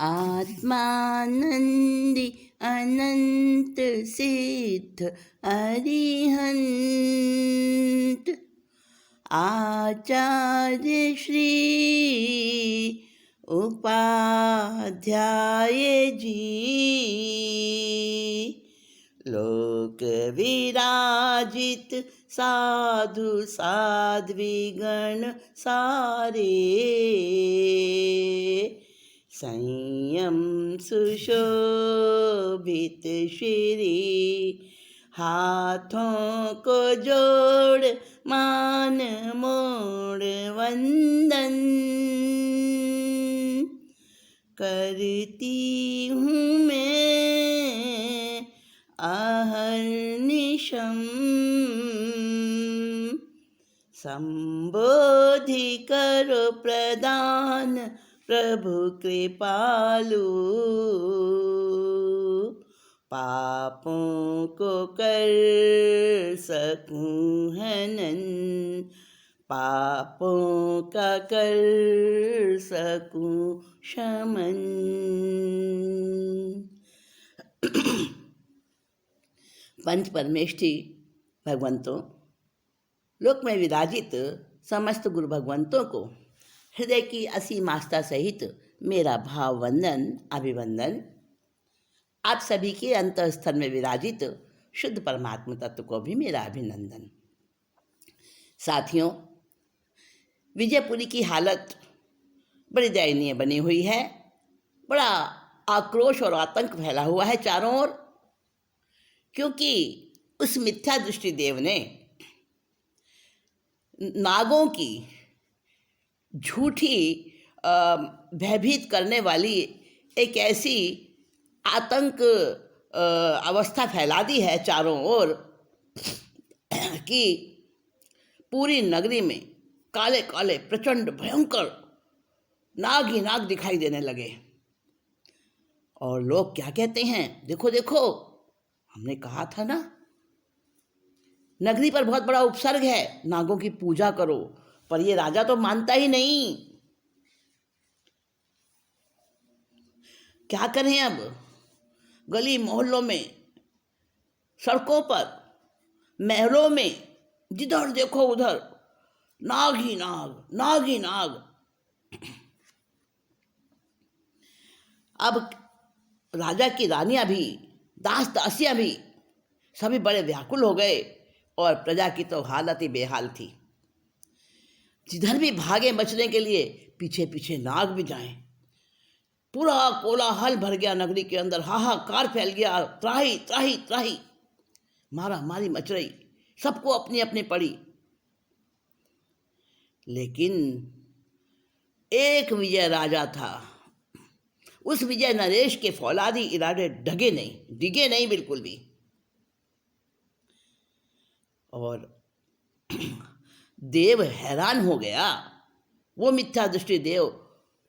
आत्मानंदी अनंत सिद्ध अरिहंत आचार्य श्री उपाध्याय जी लोक विराजित साधु साध्वीगण सारे संयम सुशोभित श्री हाथों को जोड़ मान मोड़ वंदन करती हूँ मैं अहर्निशम संबोधि करो प्रदान प्रभु कृपालु पापों को कर सकूं हनन पापों का कर सकूं शमन। पंच परमेष्ठी भगवंतों, लोक में विराजित समस्त गुरु भगवंतों को हृदय की असीम आस्था सहित मेरा भाव वंदन अभिवंदन। आप सभी के अंतःस्थल में विराजित शुद्ध परमात्मा तत्व को भी मेरा अभिनंदन। साथियों, विजयपुरी की हालत बड़ी दयनीय बनी हुई है। बड़ा आक्रोश और आतंक फैला हुआ है चारों ओर, क्योंकि उस मिथ्या दृष्टि देव ने नागों की झूठी भयभीत करने वाली एक ऐसी आतंक अवस्था फैला दी है चारों ओर कि पूरी नगरी में काले काले प्रचंड भयंकर नाग ही नाग दिखाई देने लगे। और लोग क्या कहते हैं, देखो देखो, हमने कहा था ना, नगरी पर बहुत बड़ा उपसर्ग है, नागों की पूजा करो। पर ये राजा तो मानता ही नहीं। क्या करें अब? गली मोहल्लों में, सड़कों पर, महलों में, जिधर देखो उधर नाग ही नाग, नाग ही नाग। अब राजा की रानियां भी, दास दासियां भी सभी बड़े व्याकुल हो गए और प्रजा की तो हालत ही बेहाल थी। जिधर भी भागे बचने के लिए पीछे पीछे नाग भी जाएं। पूरा कोलाहल भर गया नगरी के अंदर, हाहाकार फैल गया, त्राही त्राही त्राही, मारा मारी मच रही, सबको अपनी अपनी पड़ी। लेकिन एक विजय राजा था। उस विजय नरेश के फौलादी इरादे डिगे नहीं बिल्कुल भी। और देव हैरान हो गया। वो मिथ्या दृष्टि देव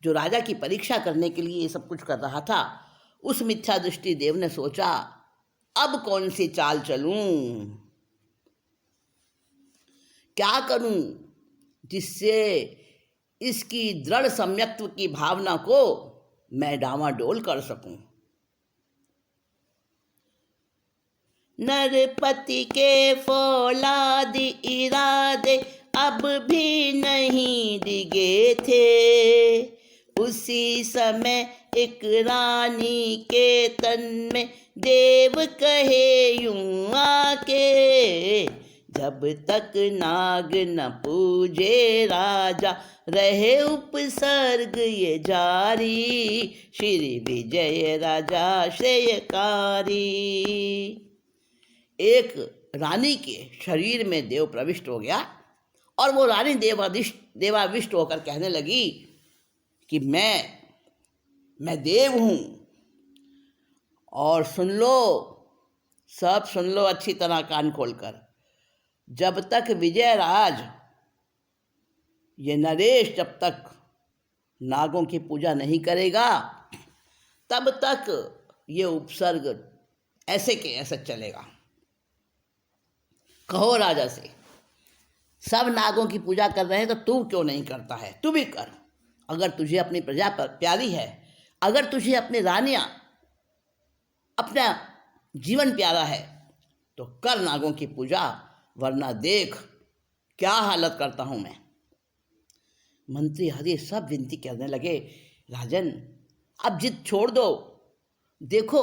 जो राजा की परीक्षा करने के लिए ये सब कुछ कर रहा था, उस मिथ्या दृष्टि देव ने सोचा, अब कौन सी चाल चलूं, क्या करूं जिससे इसकी दृढ़ सम्यक्त्व की भावना को मैं डामाडोल कर सकूं। नरपति के फौलादी इरादे अब भी नहीं डिगे थे। उसी समय एक रानी के तन में देव कहे यूं आके, जब तक नाग न पूजे राजा रहे उपसर्ग ये जारी, श्री विजय राजा श्रेयकारी। एक रानी के शरीर में देव प्रविष्ट हो गया और वो रानी देवाविष्ट होकर कहने लगी कि मैं देव हूँ। और सुन लो, सब सुन लो अच्छी तरह कान खोलकर, जब तक विजयराज ये नरेश जब तक नागों की पूजा नहीं करेगा, तब तक ये उपसर्ग ऐसे के ऐसे चलेगा। कहो राजा से, सब नागों की पूजा कर रहे हैं तो तू क्यों नहीं करता है? तू भी कर। अगर तुझे अपनी प्रजा पर प्यारी है, अगर तुझे अपनी रानियां, अपना जीवन प्यारा है तो कर नागों की पूजा, वरना देख क्या हालत करता हूं मैं। मंत्री हरि सब विनती करने लगे, राजन अब जिद छोड़ दो। देखो,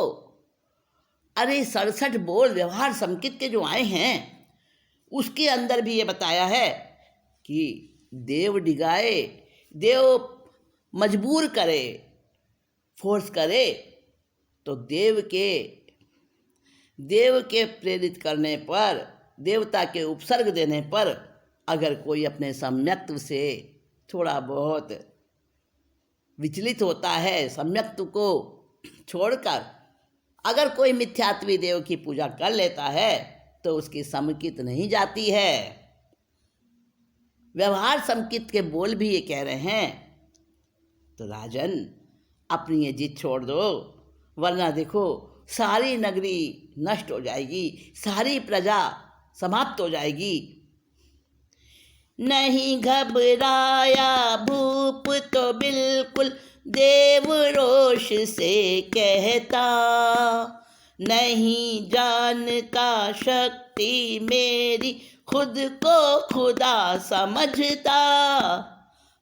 अरे 67 बोल व्यवहार संकेत के जो आए हैं उसके अंदर भी ये बताया है कि देव डिगाए, देव मजबूर करे, फोर्स करे तो देव के प्रेरित करने पर, देवता के उपसर्ग देने पर अगर कोई अपने सम्यक्त्व से थोड़ा बहुत विचलित होता है, सम्यक्त्व को छोड़कर अगर कोई मिथ्यात्वी देव की पूजा कर लेता है तो उसकी समकित नहीं जाती है। व्यवहार समकित के बोल भी ये कह रहे हैं। तो राजन अपनी ये जिद छोड़ दो, वरना देखो सारी नगरी नष्ट हो जाएगी, सारी प्रजा समाप्त हो जाएगी। नहीं घबराया भूप तो बिल्कुल देव रोष से कहता, नहीं जानता शक्ति मेरी खुद को खुदा समझता,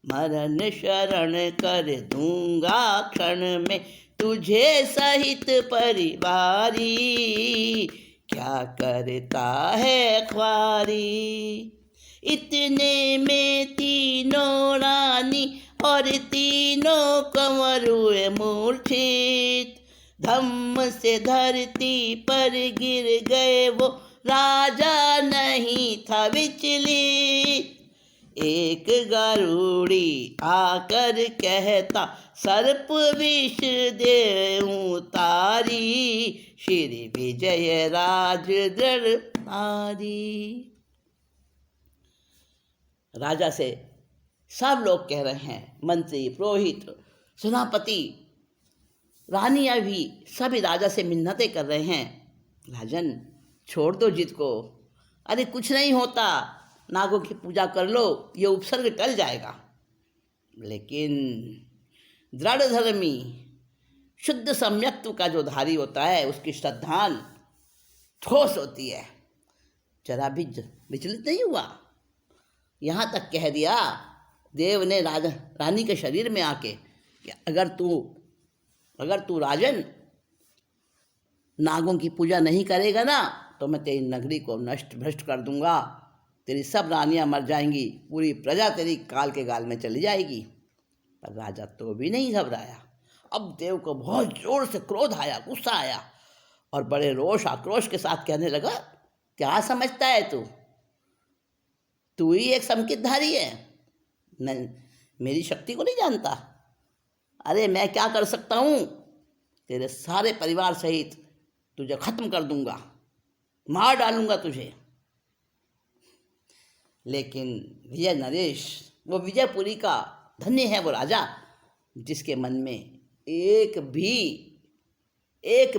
मरण शरण कर दूंगा क्षण में तुझे सहित परिवारी, क्या करता है ख्वारी। इतने में तीनों रानी और तीनों कंवर हुए मूर्छित, धम्म से धरती पर गिर गए वो राजा नहीं था विचलित। एक गरुड़ी आकर कहता सर्प विष देऊं तारी, श्री विजय राज दृढ़ नारी। राजा से सब लोग कह रहे हैं, मंत्री, पुरोहित, सेनापति, रानियां भी सभी राजा से मिन्नतें कर रहे हैं, राजन छोड़ दो जिद को, अरे कुछ नहीं होता, नागों की पूजा कर लो, ये उपसर्ग टल जाएगा। लेकिन दृढ़ धर्मी शुद्ध सम्यक्त्व का जो धारी होता है उसकी श्रद्धान ठोस होती है, जरा भी विचलित नहीं हुआ। यहाँ तक कह दिया देव ने रानी के शरीर में आके कि अगर तू राजन नागों की पूजा नहीं करेगा ना तो मैं तेरी नगरी को नष्ट भ्रष्ट कर दूंगा, तेरी सब रानियां मर जाएंगी, पूरी प्रजा तेरी काल के गाल में चली जाएगी। पर राजा तो भी नहीं घबराया। अब देव को बहुत जोर से क्रोध आया, गुस्सा आया और बड़े रोष आक्रोश के साथ कहने लगा, क्या समझता है तू ही एक संकितधारी है, नहीं मेरी शक्ति को नहीं जानता। अरे मैं क्या कर सकता हूँ, तेरे सारे परिवार सहित तुझे खत्म कर दूंगा, मार डालूंगा तुझे। लेकिन विजय नरेश, वो विजयपुरी का धन्य है वो राजा जिसके मन में एक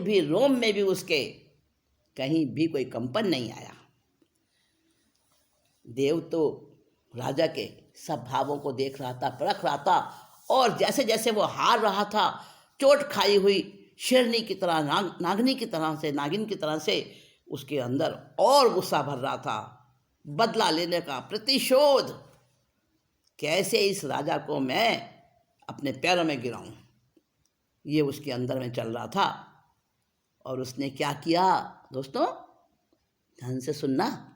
भी रोम में भी उसके कहीं भी कोई कंपन नहीं आया। देव तो राजा के सब भावों को देख रहा था, परख रहा था, और जैसे जैसे वो हार रहा था, चोट खाई हुई शेरनी की तरह, नागिन की तरह से उसके अंदर और गुस्सा भर रहा था, बदला लेने का, प्रतिशोध, कैसे इस राजा को मैं अपने पैरों में गिराऊं, ये उसके अंदर में चल रहा था। और उसने क्या किया दोस्तों, ध्यान से सुनना,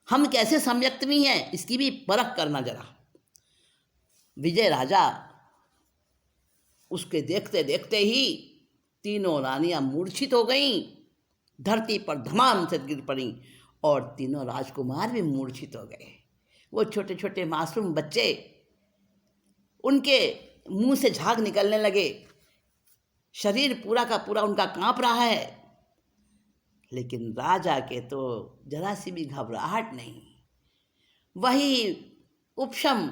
हम कैसे सम्यक्त्वी हैं इसकी भी परख करना जरा। विजय राजा उसके देखते देखते ही तीनों रानियां मूर्छित हो गईं, धरती पर धमाम से गिर पड़ी, और तीनों राजकुमार भी मूर्छित हो गए। वो छोटे छोटे मासूम बच्चे, उनके मुंह से झाग निकलने लगे, शरीर पूरा का पूरा उनका कांप रहा है। लेकिन राजा के तो जरा सी भी घबराहट नहीं, वही उपशम,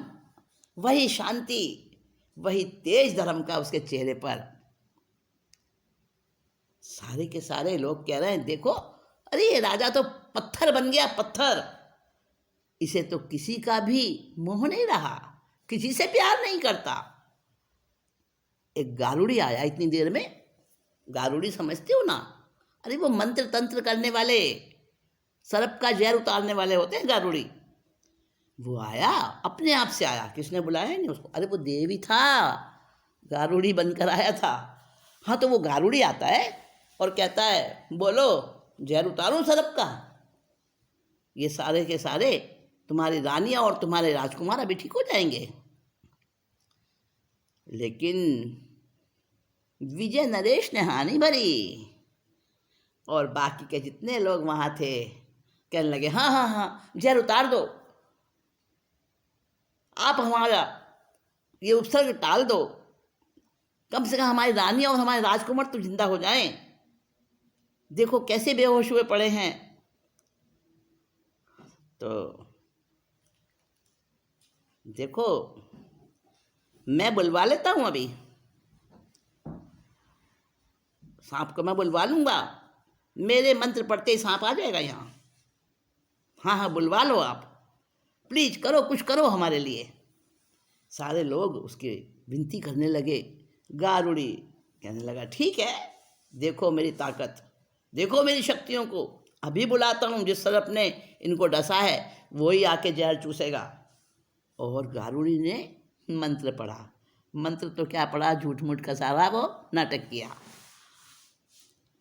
वही शांति, वही तेज धर्म का उसके चेहरे पर। सारे के सारे लोग कह रहे हैं, देखो अरे ये राजा तो पत्थर बन गया, पत्थर, इसे तो किसी का भी मोह नहीं रहा, किसी से प्यार नहीं करता। एक गारुड़ी आया इतनी देर में। गारुड़ी समझते हो ना? अरे वो मंत्र तंत्र करने वाले, सर्प का जहर उतारने वाले होते हैं गारुड़ी। वो आया, अपने आप से आया, किसने बुलाया नहीं उसको। अरे वो देवी था, गारुड़ी बनकर आया था। हाँ, तो वो गारुड़ी आता है और कहता है बोलो जहर उतारूं सर्प का। ये सारे के सारे तुम्हारी रानियां और तुम्हारे राजकुमार अभी ठीक हो जाएंगे। लेकिन विजय नरेश ने हानि भरी और बाकी के जितने लोग वहाँ थे कहने लगे हाँ हाँ हाँ जहर उतार दो, आप हमारा ये उपसर्ग टाल दो, कम से कम हमारी रानी और हमारे राजकुमार तो जिंदा हो जाएं। देखो कैसे बेहोश हुए पड़े हैं। तो देखो मैं बुलवा लेता हूँ, अभी सांप को मैं बुलवा लूँगा, मेरे मंत्र पढ़ते ही सांप आ जाएगा यहाँ। हाँ हाँ बुलवा लो आप, प्लीज करो, कुछ करो हमारे लिए। सारे लोग उसके विनती करने लगे। गारुड़ी कहने लगा ठीक है, देखो मेरी ताकत, देखो मेरी शक्तियों को, अभी बुलाता हूँ, जिस सर्प ने इनको डसा है वही आके जहर चूसेगा। और गारुड़ी ने मंत्र पढ़ा। मंत्र तो क्या पढ़ा, झूठ मूठ का सारा वो नाटक किया।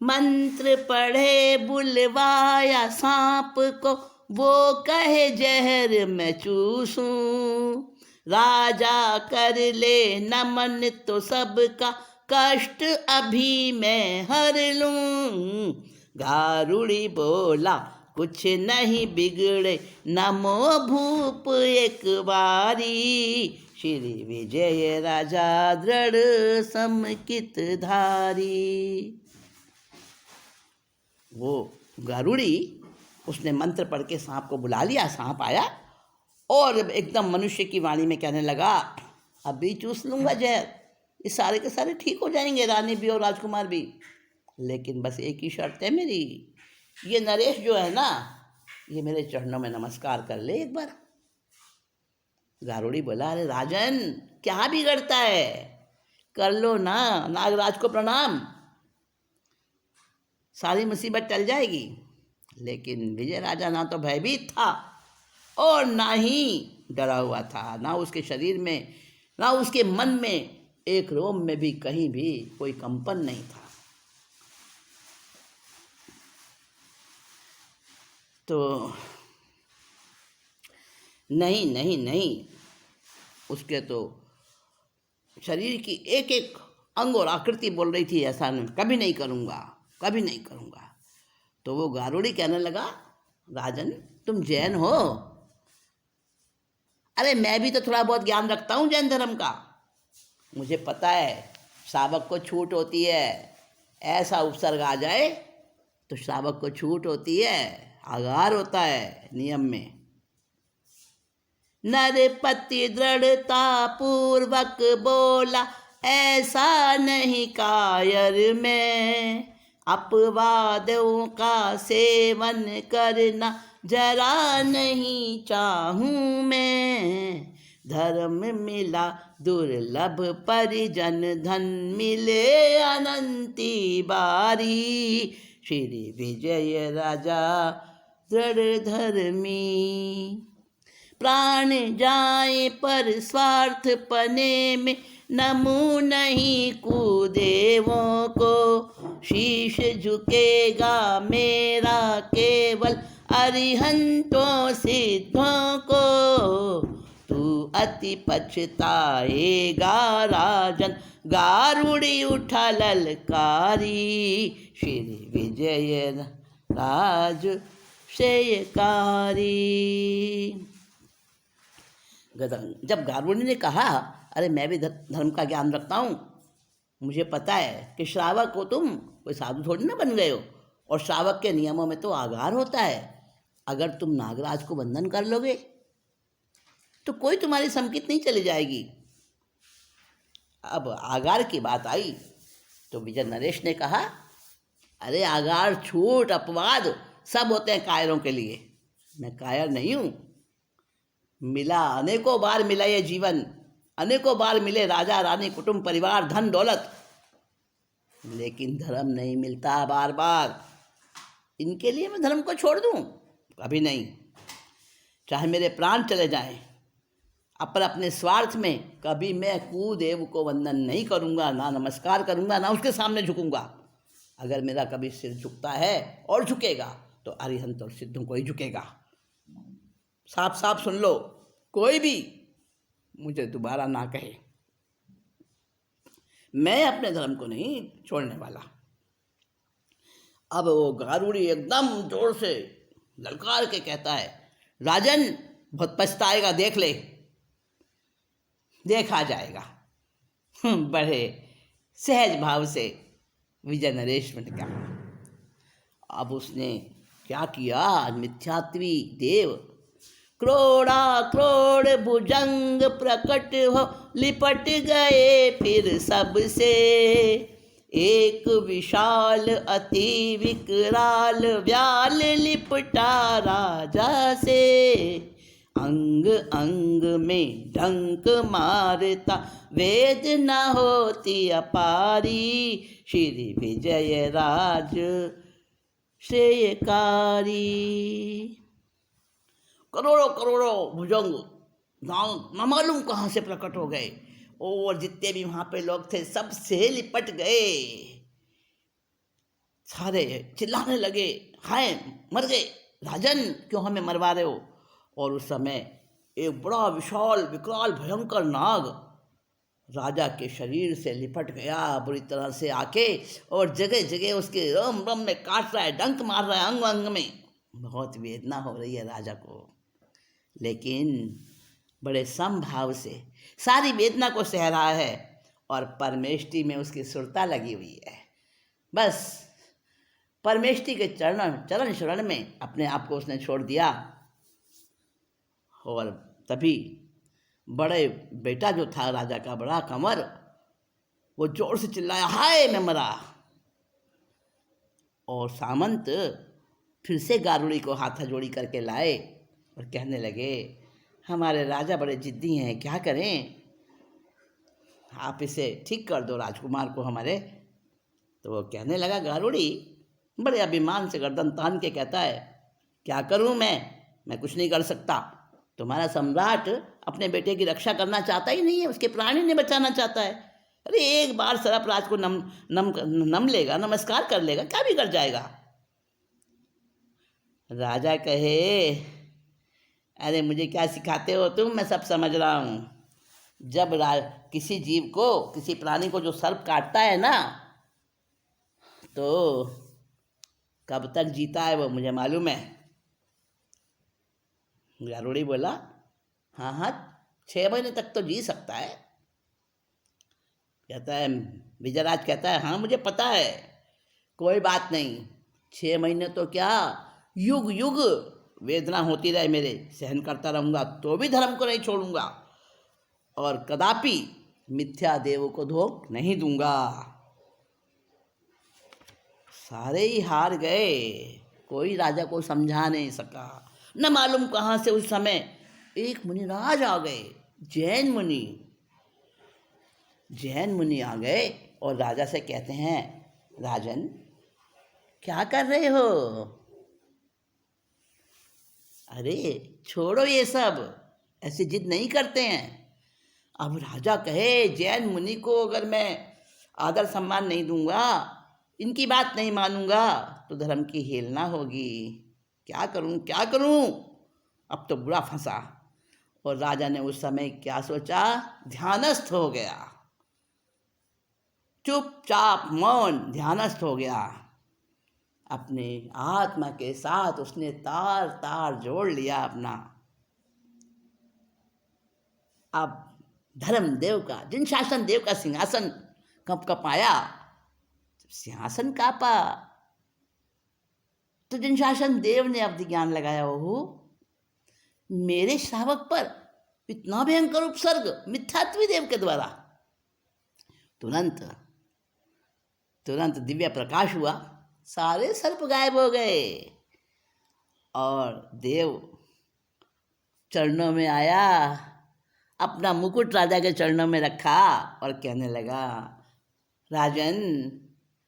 मंत्र पढ़े बुलवाया सांप को, वो कहे जहर मैं चूसूं, राजा कर ले नमन तो सबका कष्ट अभी मैं हर लूं। गारुड़ी बोला कुछ नहीं बिगड़े, नमो भूप एक बारी, श्री विजय राजा दृढ़ समकित धारी। वो गारुड़ी उसने मंत्र पढ़ के सांप को बुला लिया। सांप आया और एकदम मनुष्य की वाणी में कहने लगा अभी चूस लूँगा जहर, ये सारे के सारे ठीक हो जाएंगे, रानी भी और राजकुमार भी। लेकिन बस एक ही शर्त है मेरी, ये नरेश जो है ना, ये मेरे चरणों में नमस्कार कर ले एक बार। गारुड़ी बोला अरे राजन क्या बिगड़ता है, कर लो ना, नागराज को प्रणाम, सारी मुसीबत टल जाएगी। लेकिन विजय राजा ना तो भयभीत था और ना ही डरा हुआ था, ना उसके शरीर में, ना उसके मन में एक रोम में भी कहीं भी कोई कंपन नहीं था। तो नहीं नहीं नहीं, उसके तो शरीर की एक एक अंग और आकृति बोल रही थी ऐसा नहीं, कभी नहीं करूँगा, कभी नहीं करूँगा। तो वो गारुड़ी कहने लगा राजन तुम जैन हो? अरे मैं भी तो थोड़ा बहुत ज्ञान रखता हूँ जैन धर्म का, मुझे पता है श्रावक को छूट होती है, ऐसा उपसर्ग आ जाए तो श्रावक को छूट होती है, आगार होता है नियम में। नरपति दृढ़ता पूर्वक बोला ऐसा नहीं कायर में, अपवादों का सेवन करना जरा नहीं चाहूँ मैं, धर्म मिला दुर्लभ परिजन धन मिले अनंती बारी, श्री विजय राजा दृढ़ धर्मी। प्राण जाए पर स्वार्थ पने में नमू नहीं कुदेवों को, शीश झुकेगा मेरा केवल अरिहंतों सिद्धों को, तू अति पछताएगा राजन गारुड़ी उठा ललकारी, श्री विजय राज श्रेयकारी। जब गारुड़ी ने कहा अरे मैं भी धर्म का ज्ञान रखता हूँ, मुझे पता है कि श्रावक हो तुम, कोई साधु थोड़ी ना बन गए हो, और श्रावक के नियमों में तो आगार होता है, अगर तुम नागराज को बंधन कर लोगे तो कोई तुम्हारी समकित नहीं चली जाएगी। अब आगार की बात आई तो विजय नरेश ने कहा अरे आगार छूट अपवाद सब होते हैं कायरों के लिए, मैं कायर नहीं हूँ, मिला अनेकों बार मिला ये जीवन, अनेकों बार मिले राजा रानी कुटुंब परिवार धन दौलत, लेकिन धर्म नहीं मिलता बार बार। इनके लिए मैं धर्म को छोड़ दूं? कभी नहीं। चाहे मेरे प्राण चले जाएं, पर अपने स्वार्थ में कभी मैं कुदेव को वंदन नहीं करूंगा, ना नमस्कार करूंगा, ना उसके सामने झुकूंगा। अगर मेरा कभी सिर झुकता है और झुकेगा तो अरिहंत और सिद्धों को ही झुकेगा। साफ साफ सुन लो, कोई भी मुझे दोबारा ना कहे, मैं अपने धर्म को नहीं छोड़ने वाला। अब वो गारुड़ी एकदम जोर से ललकार के कहता है, राजन बहुत पछताएगा, देख ले, देखा जाएगा। बड़े सहज भाव से विजय नरेश ने कहा। अब उसने क्या किया, मिथ्यात्वी देव क्रोड़ा क्रोड़ भुजंग प्रकट हो लिपट गए फिर सबसे, एक विशाल अति विकराल व्याल लिपटा राजा से, अंग अंग में डंक मारता वेदना होती अपारी, श्री विजय राज श्रेयकारी। करोड़ों करोड़ों भुजंग न मालूम कहाँ से प्रकट हो गए, और जितने भी वहाँ पे लोग थे सब से लिपट गए। सारे चिल्लाने लगे, हाय मर गए, राजन क्यों हमें मरवा रहे हो। और उस समय एक बड़ा विशाल विकराल भयंकर नाग राजा के शरीर से लिपट गया बुरी तरह से आके, और जगह जगह उसके रोम रोम में काट रहा है, डंक मार रहा है अंग अंग में। बहुत वेदना हो रही है राजा को, लेकिन बड़े समभाव से सारी वेदना को सह रहा है, और परमेष्टि में उसकी सुरता लगी हुई है। बस परमेष्टि के चरण शरण में अपने आप को उसने छोड़ दिया। और तभी बड़े बेटा जो था राजा का, बड़ा कंवर, वो जोर से चिल्लाया, हाय मैं मरा। और सामंत फिर से गारुड़ी को हाथा जोड़ी करके लाए और कहने लगे, हमारे राजा बड़े जिद्दी हैं, क्या करें, आप इसे ठीक कर दो राजकुमार को हमारे। तो वो कहने लगा, गारुड़ी बड़े अभिमान से गर्दन तान के कहता है, क्या करूं मैं कुछ नहीं कर सकता। तुम्हारा सम्राट अपने बेटे की रक्षा करना चाहता ही नहीं है, उसके प्राण ही नहीं बचाना चाहता है। अरे एक बार सरफराज को नम लेगा, नमस्कार कर लेगा, क्या बिगड़ जाएगा। राजा कहे, अरे मुझे क्या सिखाते हो तुम, मैं सब समझ रहा हूँ। जब किसी जीव को, किसी प्राणी को जो सर्प काटता है ना, तो कब तक जीता है वो मुझे मालूम है। गारुड़ी बोला, हाँ 6 महीने तक तो जी सकता है। कहता है, विजयराज कहता है, हाँ मुझे पता है, कोई बात नहीं, 6 महीने तो क्या, युग युग वेदना होती रहे मेरे, सहन करता रहूँगा, तो भी धर्म को नहीं छोड़ूंगा, और कदापि मिथ्या देव को धोख नहीं दूंगा। सारे ही हार गए, कोई राजा को समझा नहीं सका। न मालूम कहाँ से उस समय एक मुनिराज आ गए, जैन मुनि आ गए, और राजा से कहते हैं, राजन क्या कर रहे हो। अरे छोड़ो ये सब, ऐसी जिद नहीं करते हैं। अब राजा कहे, जैन मुनि को अगर मैं आदर सम्मान नहीं दूंगा, इनकी बात नहीं मानूंगा, तो धर्म की हेलना होगी। क्या करूं। अब तो बुरा फंसा। और राजा ने उस समय क्या सोचा, ध्यानस्थ हो गया, चुपचाप मौन ध्यानस्थ हो गया। अपने आत्मा के साथ उसने तार जोड़ लिया अपना। अब धर्मदेव का, जिन शासन देव का सिंहासन कपाया, सिंहासन कापा, तो जिन शासन देव ने अवधि ज्ञान लगाया, हो मेरे श्रावक पर इतना भयंकर उपसर्ग मिथ्यात्वी देव के द्वारा। तुरंत दिव्य प्रकाश हुआ, सारे सर्प गायब हो गए, और देव चरणों में आया, अपना मुकुट राजा के चरणों में रखा और कहने लगा, राजन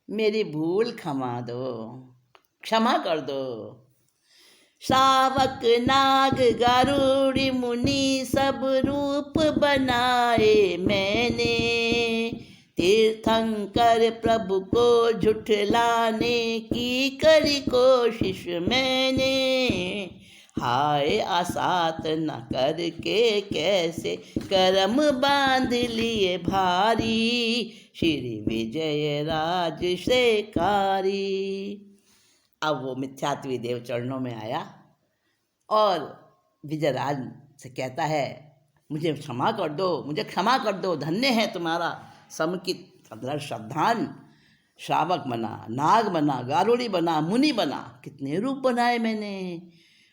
मेरी भूल क्षमा दो, क्षमा कर दो। शावक नाग गरुड़ मुनि सब रूप बनाए मैंने, तीर्थंकर प्रभु को झुठलाने की करी कोशिश मैंने। हाय आसात न करके कैसे करम बांध लिए भारी, श्री विजय राज श्रेयकारी। अब वो मिथ्यात्वी देव चरणों में आया और विजयराज से कहता है, मुझे क्षमा कर दो, मुझे क्षमा कर दो, धन्य है तुम्हारा समुचित श्रद्धान। श्रावक बना, नाग बना, गारुड़ी बना, मुनि बना, कितने रूप बनाए मैंने,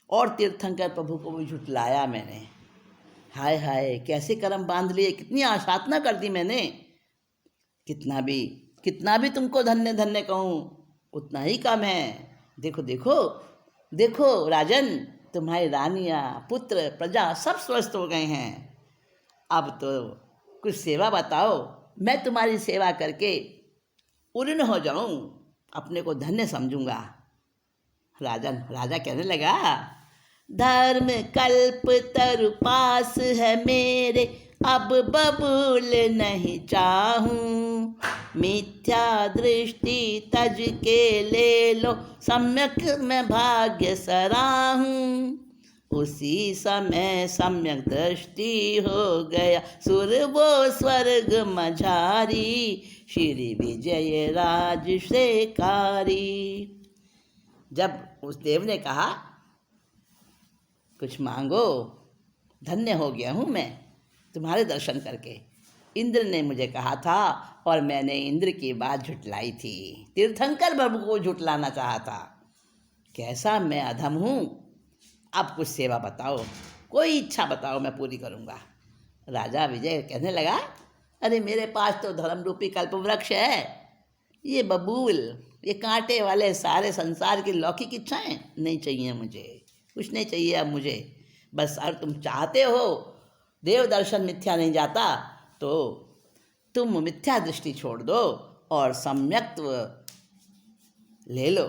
और तीर्थंकर प्रभु को भी झुठलाया मैंने। हाय हाय कैसे कर्म बांध लिए, कितनी आशातना कर दी मैंने। कितना भी तुमको धन्य धन्य कहूँ उतना ही कम है। देखो देखो देखो राजन, तुम्हारी रानियाँ, पुत्र, प्रजा सब स्वस्थ हो गए हैं। अब तो कुछ सेवा बताओ, मैं तुम्हारी सेवा करके पूर्ण हो जाऊं, अपने को धन्य समझूंगा। राजा कहने लगा, धर्म कल्प तरु पास है मेरे, अब बबूल नहीं चाहूं। मिथ्या दृष्टि तज के ले लो, सम्यक मैं भाग्य सराहूं। उसी समय सम्यक दृष्टि हो गया, सुर वो स्वर्ग मझारी, श्री विजय राज श्रेयकारी। जब उस देव ने कहा, कुछ मांगो, धन्य हो गया हूँ मैं तुम्हारे दर्शन करके। इंद्र ने मुझे कहा था और मैंने इंद्र की बात झुठलाई थी, तीर्थंकर प्रभु को झुठलाना चाहा था। कैसा मैं अधम हूँ। अब कुछ सेवा बताओ, कोई इच्छा बताओ, मैं पूरी करूँगा। राजा विजय कहने लगा, अरे मेरे पास तो धर्म रूपी कल्प वृक्ष है, ये बबूल, ये कांटे वाले सारे संसार की लौकिक इच्छाएं नहीं चाहिए मुझे, कुछ नहीं चाहिए अब मुझे। बस अगर तुम चाहते हो देव दर्शन मिथ्या नहीं जाता, तो तुम मिथ्या दृष्टि छोड़ दो और सम्यक्त्व ले लो।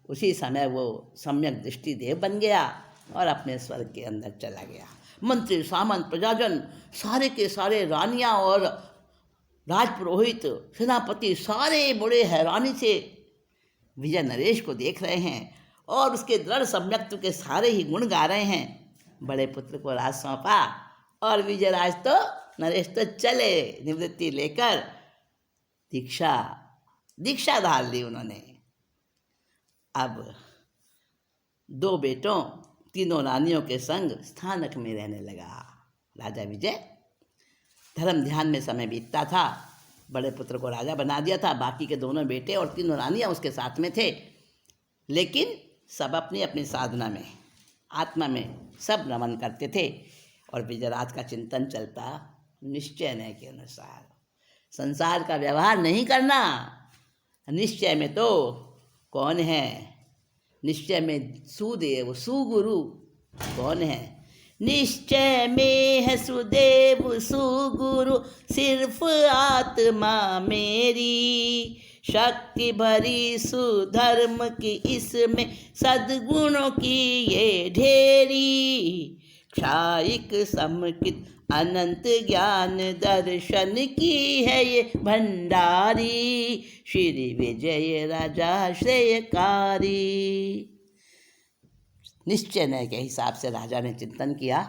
उसी समय वो सम्यक दृष्टि देव बन गया और अपने स्वर्ग के अंदर चला गया। मंत्री, सामंत, प्रजाजन सारे के सारे, रानियां और राजपुरोहित, सेनापति सारे बड़े हैरानी से विजय नरेश को देख रहे हैं और उसके दृढ़ सम्यक्त्व के सारे ही गुण गा रहे हैं। बड़े पुत्र को राज सौंपा और विजयराज तो नरेश तो चले निवृत्ति लेकर, दीक्षा धार ली उन्होंने। अब 2 बेटों, 3 रानियों के संग स्थानक में रहने लगा राजा विजय। धर्म ध्यान में समय बीतता था। बड़े पुत्र को राजा बना दिया था, बाकी के 2 बेटे और 3 रानियां उसके साथ में थे, लेकिन सब अपनी अपनी साधना में, आत्मा में सब रमन करते थे। और विजयराज का चिंतन चलता निश्चय न के अनुसार, संसार का व्यवहार नहीं करना। निश्चय में तो कौन है, निश्चय में सुदेव सुगुरु कौन है। निश्चय में है सुदेव सुगुरु, सिर्फ आत्मा मेरी। शक्ति भरी सुधर्म की इसमें, सद्गुणों की ये ढेरी। क्षायिक समकित अनंत ज्ञान दर्शन की है ये भंडारी। श्री विजय राजा श्रेयकारी। निश्चय नय के हिसाब से राजा ने चिंतन किया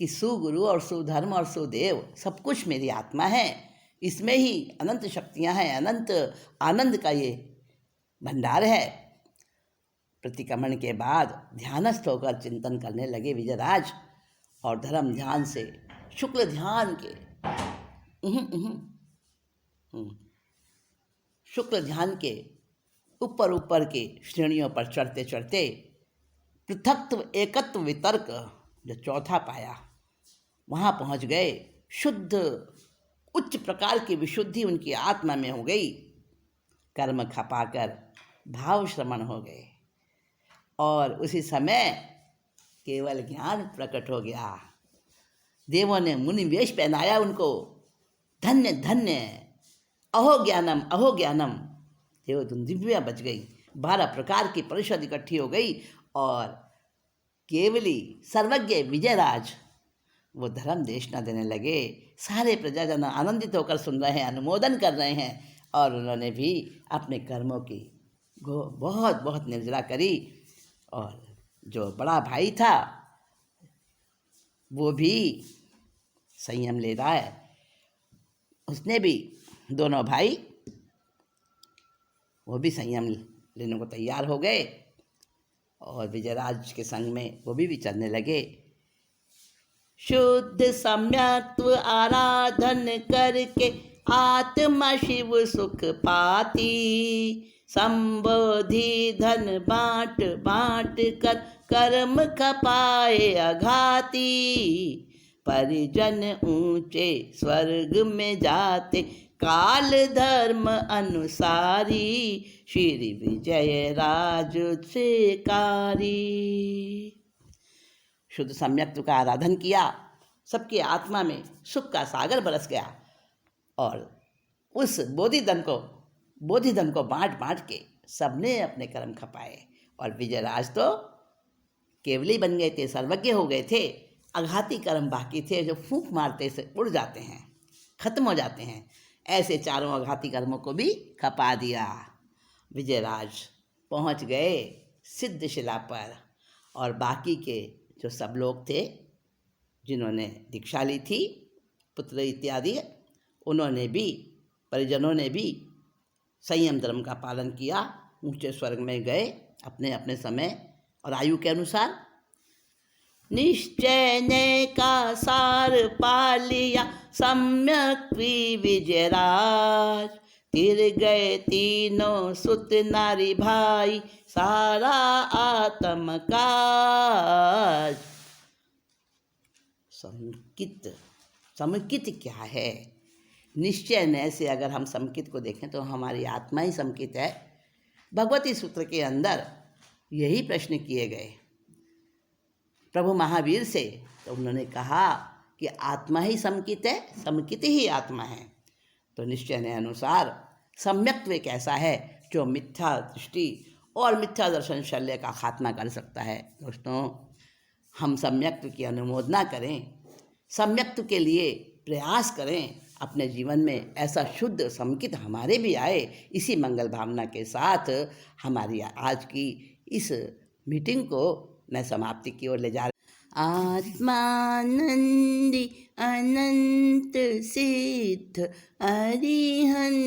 कि सुगुरु और सुधर्म और सुदेव सब कुछ मेरी आत्मा है, इसमें ही अनंत शक्तियां हैं, अनंत आनंद का ये भंडार है। प्रतिक्रमण के बाद ध्यानस्थ होकर चिंतन करने लगे विजयराज और धर्म ध्यान से शुक्ल ध्यान के शुक्ल ध्यान के ऊपर ऊपर के श्रेणियों पर चढ़ते चढ़ते पृथक्त्व एकत्व वितर्क जो चौथा पाया, वहाँ पहुँच गए। शुद्ध उच्च प्रकार की विशुद्धि उनकी आत्मा में हो गई। कर्म खपाकर भाव श्रमण हो गए और उसी समय केवल ज्ञान प्रकट हो गया। देवों ने मुनि वेश पहनाया उनको। धन्य धन्य, अहो ज्ञानम अहो ज्ञानम। देव दुंदुभियाँ बच गई। 12 प्रकार की परिषद इकट्ठी हो गई और केवली सर्वज्ञ विजयराज वो धर्म देशना देने लगे। सारे प्रजाजन आनंदित होकर सुन रहे हैं, अनुमोदन कर रहे हैं और उन्होंने भी अपने कर्मों की बहुत बहुत निर्जरा करी। और जो बड़ा भाई था वो भी संयम ले रहा है। उसने भी, दोनों भाई वो भी संयम लेने को तैयार हो गए और विजयराज के संग में वो भी विचरने लगे। शुद्ध सम्यक्त्व आराधन करके आत्मा शिव सुख पाती। संबोधि धन बाँट बाँट कर कर्म खपाए अघाती। परिजन ऊंचे स्वर्ग में जाते काल धर्म अनुसारी। श्री विजय राज से कारी। शुद्ध सम्यक्त्व का आराधन किया, सबकी आत्मा में सुख का सागर बरस गया और उस बोधिधन को बाँट बाँट के सबने अपने कर्म खपाए। और विजयराज तो केवली बन गए थे, सर्वज्ञ हो गए थे। आघाती कर्म बाकी थे जो फूंक मारते से उड़ जाते हैं, खत्म हो जाते हैं। ऐसे चारों आघाती कर्मों को भी खपा दिया। विजयराज पहुंच गए सिद्धशिला पर और बाकी के जो सब लोग थे जिन्होंने दीक्षा ली थी, पुत्र इत्यादि, उन्होंने भी, परिजनों ने भी संयम धर्म का पालन किया। ऊंचे स्वर्ग में गए अपने अपने समय और आयु के अनुसार। निश्चय ने का सार पा लिया सम्यक विजयराज। तिर गए तीनों सुत नारी भाई सारा आत्म काज। समुचित क्या है? निश्चय न से अगर हम समुचित को देखें तो हमारी आत्मा ही समुचित है। भगवती सूत्र के अंदर यही प्रश्न किए गए प्रभु महावीर से, तो उन्होंने कहा कि आत्मा ही समुचित है, समुचित ही आत्मा है। तो निश्चय ने अनुसार सम्यक्त्व एक ऐसा है जो मिथ्या दृष्टि और मिथ्या दर्शन शल्य का खात्मा कर सकता है। दोस्तों, हम सम्यक्त्व की अनुमोदना करें, सम्यक्त्व के लिए प्रयास करें, अपने जीवन में ऐसा शुद्ध समुचित हमारे भी आए। इसी मंगल भावना के साथ हमारी आज की इस मीटिंग को मैं समाप्ति की ओर ले जा रहा हूँ। आत्मानंदी अनंत सिद्ध अरिहंत